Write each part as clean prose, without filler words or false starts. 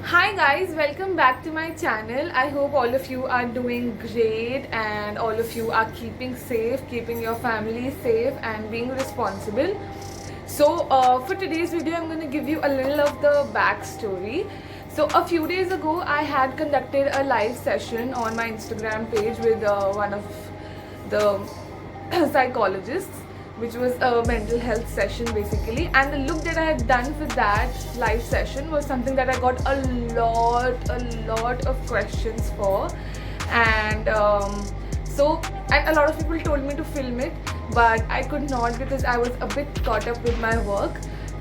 Hi guys, welcome back to my channel. I hope all of you are doing great and all of you are keeping safe, keeping your family safe and being responsible. For today's video, I'm going to give you a little of the backstory. So a few days ago, I had conducted a live session on my Instagram page with one of the psychologists, which was a mental health session basically, and the look that I had done for that live session was something that I got a lot of questions for. And um, so and a lot of people told me to film it, but I could not because I was a bit caught up with my work.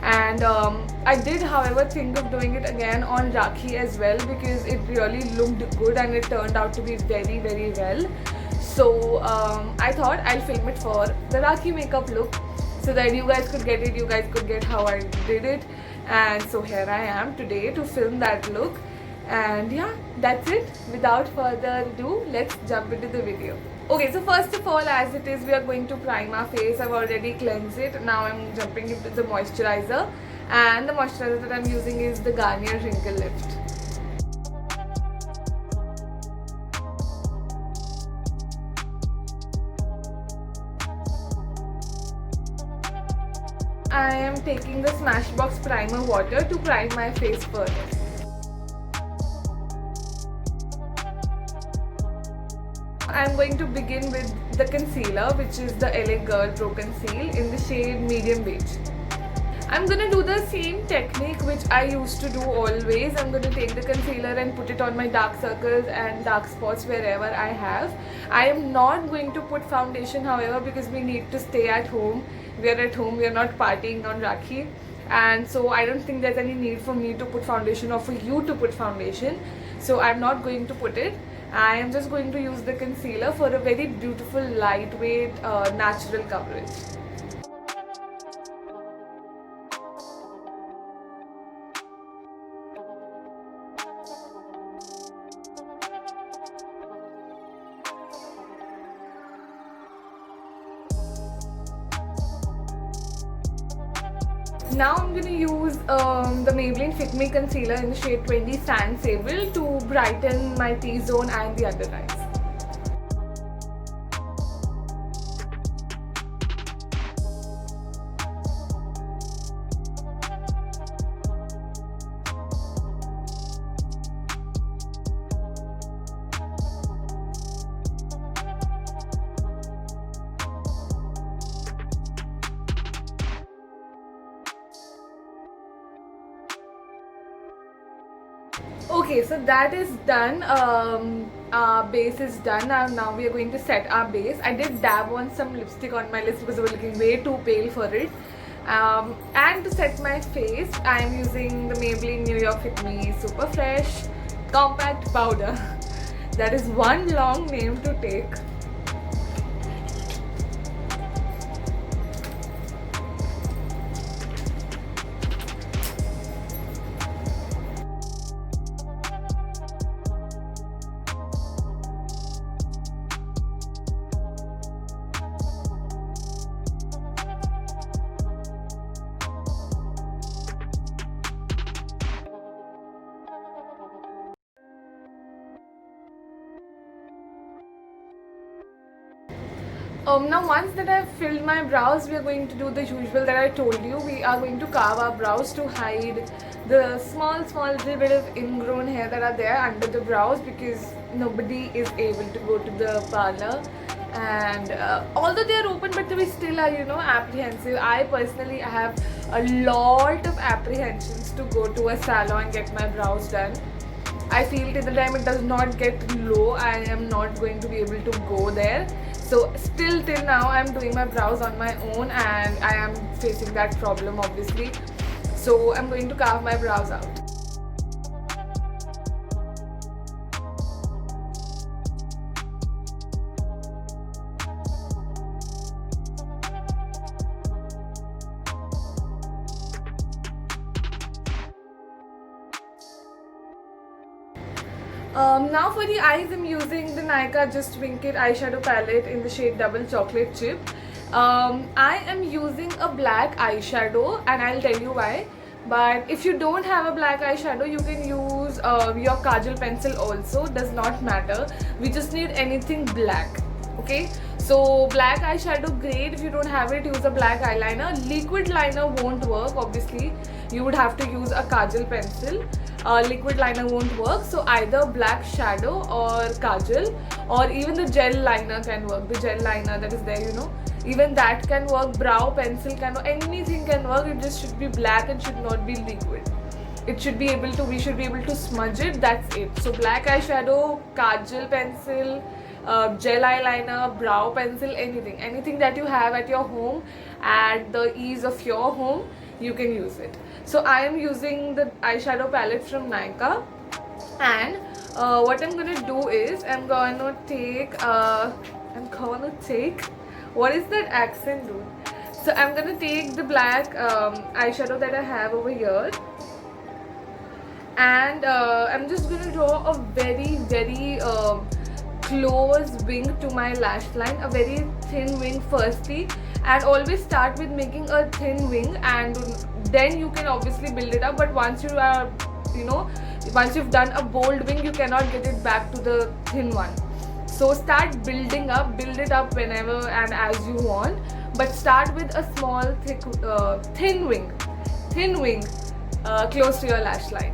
And I did, however, think of doing it again on Rakhi as well because it really looked good and it turned out to be very, very well. So I thought I'll film it for the Rakhi makeup look so that you guys could get it, you guys could get how I did it. And so here I am today to film that look. And yeah, that's it. Without further ado, let's jump into the video. Okay, so first of all, as it is, we are going to prime our face. I've already cleansed it. Now I'm jumping into the moisturizer. And the moisturizer that I'm using is the Garnier Wrinkle Lift. I am taking the Smashbox Primer Water to prime my face further. I'm going to begin with the concealer, which is the LA Girl Pro Conceal in the shade Medium Beige. I'm going to do the same technique which I used to do always. I'm going to take the concealer and put it on my dark circles and dark spots wherever I have. I am not going to put foundation, however, because we need to stay at home. We are at home, we are not partying on Rakhi. And so I don't think there's any need for me to put foundation or for you to put foundation. So I'm not going to put it. I am just going to use the concealer for a very beautiful, lightweight, natural coverage. Now I'm going to use the Maybelline Fit Me Concealer in the shade 20 Sand Sable to brighten my T-zone and the under eyes. Okay, so that is done. Our base is done. Now we are going to set our base. I did dab on some lipstick on my lips because I was looking way too pale for it. And to set my face, I am using the Maybelline New York Fit Me Super Fresh Compact Powder. That is one long name to take. Now once that I've filled my brows, we are going to do the usual that I told you. We are going to carve our brows to hide the small little bit of ingrown hair that are there under the brows because nobody is able to go to the parlor. And although they are open, but we still are, apprehensive. I personally have a lot of apprehensions to go to a salon and get my brows done. I feel till the time it does not get low, I am not going to be able to go there. So still till now I'm doing my brows on my own and I am facing that problem obviously. So I'm going to carve my brows out. Now for the eyes, I'm using the Nykaa Just Wink It eyeshadow palette in the shade Double Chocolate Chip. I am using a black eyeshadow and I'll tell you why. But if you don't have a black eyeshadow, you can use your kajal pencil also, does not matter. We just need anything black. Okay, so black eyeshadow, great. If you don't have it, use a black eyeliner. Liquid liner won't work, obviously. You would have to use a kajal pencil. Liquid liner won't work, so either black shadow or kajal, or even the gel liner can work. The gel liner that is there, you know, even that can work. Brow pencil can work. Anything can work. It just should be black and should not be liquid. It should be able to, we should be able to smudge it. That's it. So black eyeshadow, kajal pencil, gel eyeliner, brow pencil, anything that you have at your home, at the ease of your home, you can use it. So I am using the eyeshadow palette from Nykaa, and what I'm gonna do is I'm gonna take what is that accent, dude? So I'm gonna take the black eyeshadow that I have over here, and I'm just gonna draw a very close wing to my lash line, a very thin wing firstly, and always start with making a thin wing, and then you can obviously build it up. But once you are, you know, once you've done a bold wing, you cannot get it back to the thin one. So start building up, build it up whenever and as you want, but start with a small thin wing close to your lash line.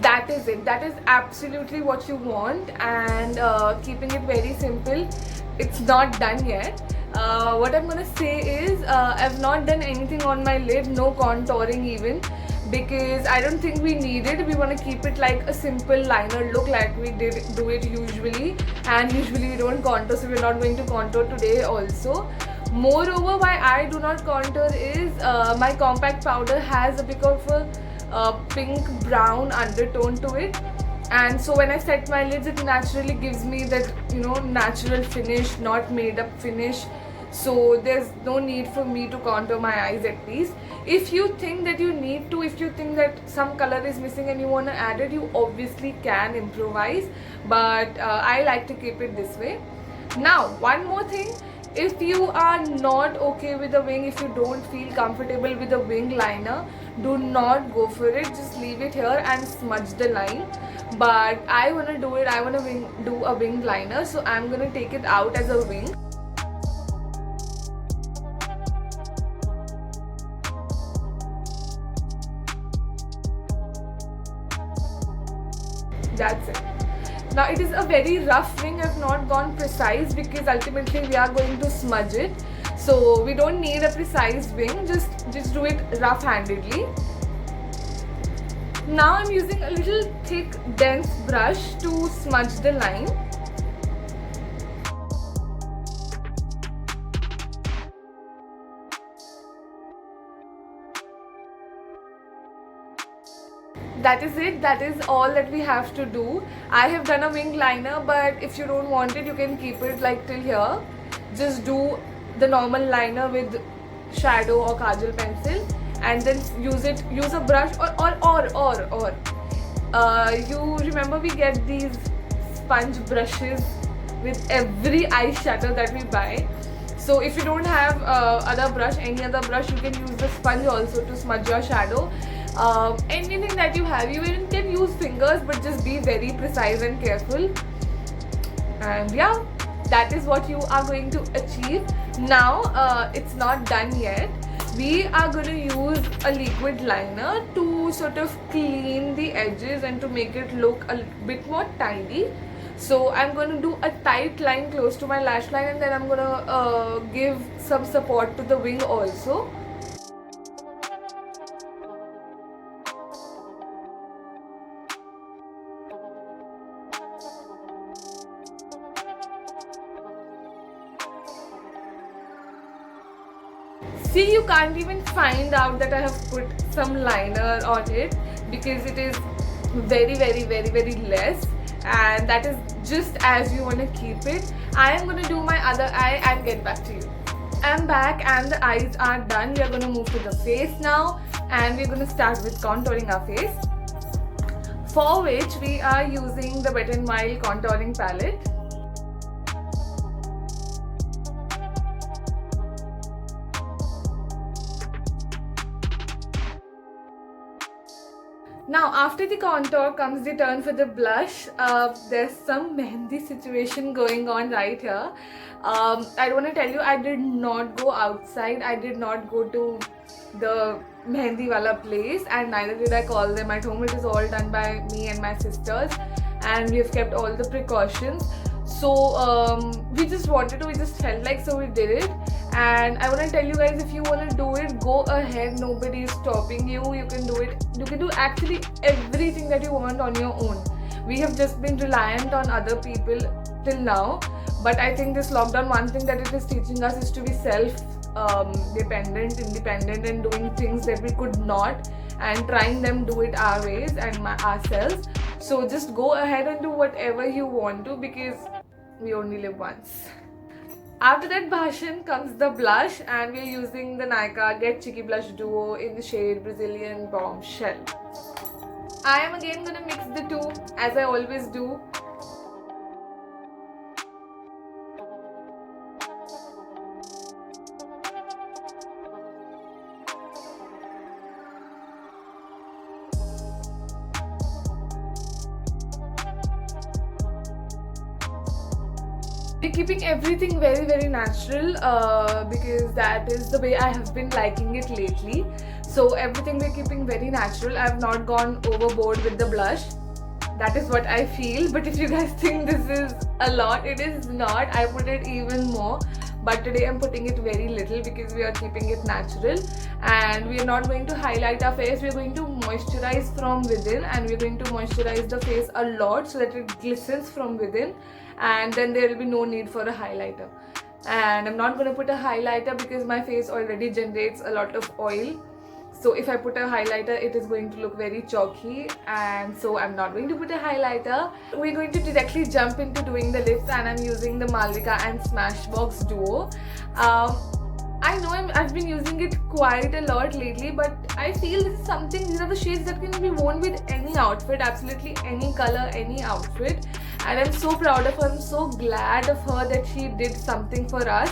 That is it. That is absolutely what you want, and keeping it very simple. It's not done yet. What I'm gonna say is I've not done anything on my lid, no contouring even, because I don't think we need it. We want to keep it like a simple liner look like we do it usually, and usually we don't contour, so we're not going to contour today also. Moreover, why I do not contour is my compact powder has a bit of a pink brown undertone to it, and so when I set my lids, it naturally gives me that, you know, natural finish, not made up finish. So there's no need for me to contour my eyes, at least. If you think that you need to, if you think that some color is missing and you want to add it, you obviously can improvise, but I like to keep it this way. Now one more thing, if you are not okay with the wing, if you don't feel comfortable with the wing liner, do not go for it. Just leave it here and smudge the line. But I want to do it, I want to do a wing liner, so I'm going to take it out as a wing. That's it. Now it is a very rough wing. I've not gone precise because ultimately we are going to smudge it. So we don't need a precise wing, just do it rough-handedly. Now I'm using a little thick dense brush to smudge the line. That is it. That is all that we have to do. I have done a wing liner, but if you don't want it, you can keep it like till here. Just do the normal liner with shadow or kajal pencil, and then use a brush or you remember we get these sponge brushes with every eyeshadow that we buy. So if you don't have any other brush, you can use the sponge also to smudge your shadow. Anything that you have, you even can use fingers, but just be very precise and careful. And yeah, that is what you are going to achieve. Now it's not done yet. We are going to use a liquid liner to sort of clean the edges and to make it look a bit more tidy. So I'm going to do a tight line close to my lash line, and then I'm going to give some support to the wing also. See, you can't even find out that I have put some liner on it because it is very less, and that is just as you want to keep it. I am going to do my other eye and get back to you. I'm back and the eyes are done. We are going to move to the face now, and we're going to start with contouring our face, for which we are using the Wet n Wild contouring palette. Now after the contour comes the turn for the blush. There's some mehendi situation going on right here. I want to tell you, I did not go outside. I did not go to the mehendi wala place, and neither did I call them at home. It is all done by me and my sisters, and we have kept all the precautions. So we just felt like, so we did it. And I want to tell you guys, if you want to do it, go ahead. Nobody is stopping you. You can do it. You can do actually everything that you want on your own. We have just been reliant on other people till now, but I think this lockdown, one thing that it is teaching us is to be self-dependent, independent, and doing things that we could not, and trying them do it our ways and ourselves. So just go ahead and do whatever you want to, because we only live once. After that bhashan comes the blush, and we are using the Nykaa Get Cheeky Blush Duo in the shade Brazilian Bombshell. I am again going to mix the two, as I always do. We're keeping everything very, very natural because that is the way I have been liking it lately. So everything we're keeping very natural. I have not gone overboard with the blush. That is what I feel. But if you guys think this is a lot, it is not. I put it even more. But today I'm putting it very little because we are keeping it natural. And we are not going to highlight our face. We are going to moisturize from within. And we are going to moisturize the face a lot so that it glistens from within. And then there will be no need for a highlighter. And I'm not going to put a highlighter because my face already generates a lot of oil. So if I put a highlighter, it is going to look very chalky, and so I'm not going to put a highlighter. We're going to directly jump into doing the lips, and I'm using the Malvika and Smashbox Duo. I know I've been using it quite a lot lately, but I feel this is something, these are the shades that can be worn with any outfit, absolutely any color, any outfit. And I'm so proud of her. I'm so glad of her that she did something for us,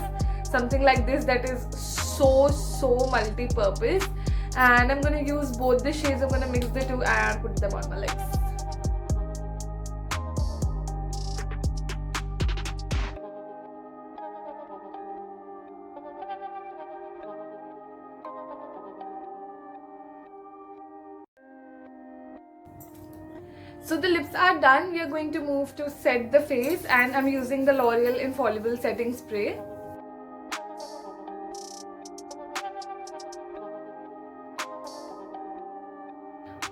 something like this that is so multi-purpose. And I'm going to use both the shades. I'm going to mix the two and put them on my lips. So the lips are done. We are going to move to set the face, and I'm using the L'Oreal Infallible Setting Spray.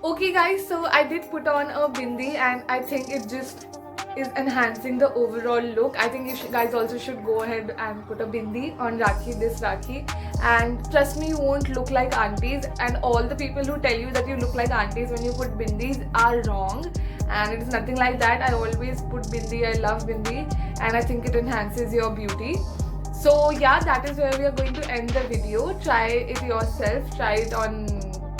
Okay guys, so I did put on a bindi, and I think it just is enhancing the overall look. I think you guys also should go ahead and put a bindi on Rakhi, this Rakhi, and trust me, you won't look like aunties. And all the people who tell you that you look like aunties when you put bindis are wrong, and it is nothing like that. I always put bindi. I love bindi, and I think it enhances your beauty. So yeah, that is where we are going to end the video. Try it yourself, try it on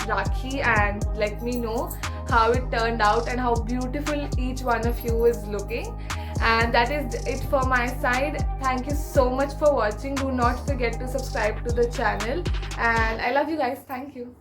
Rakhi, and let me know how it turned out and how beautiful each one of you is looking. And that is it for my side. Thank you so much for watching. Do not forget to subscribe to the channel, and I love you guys. Thank you.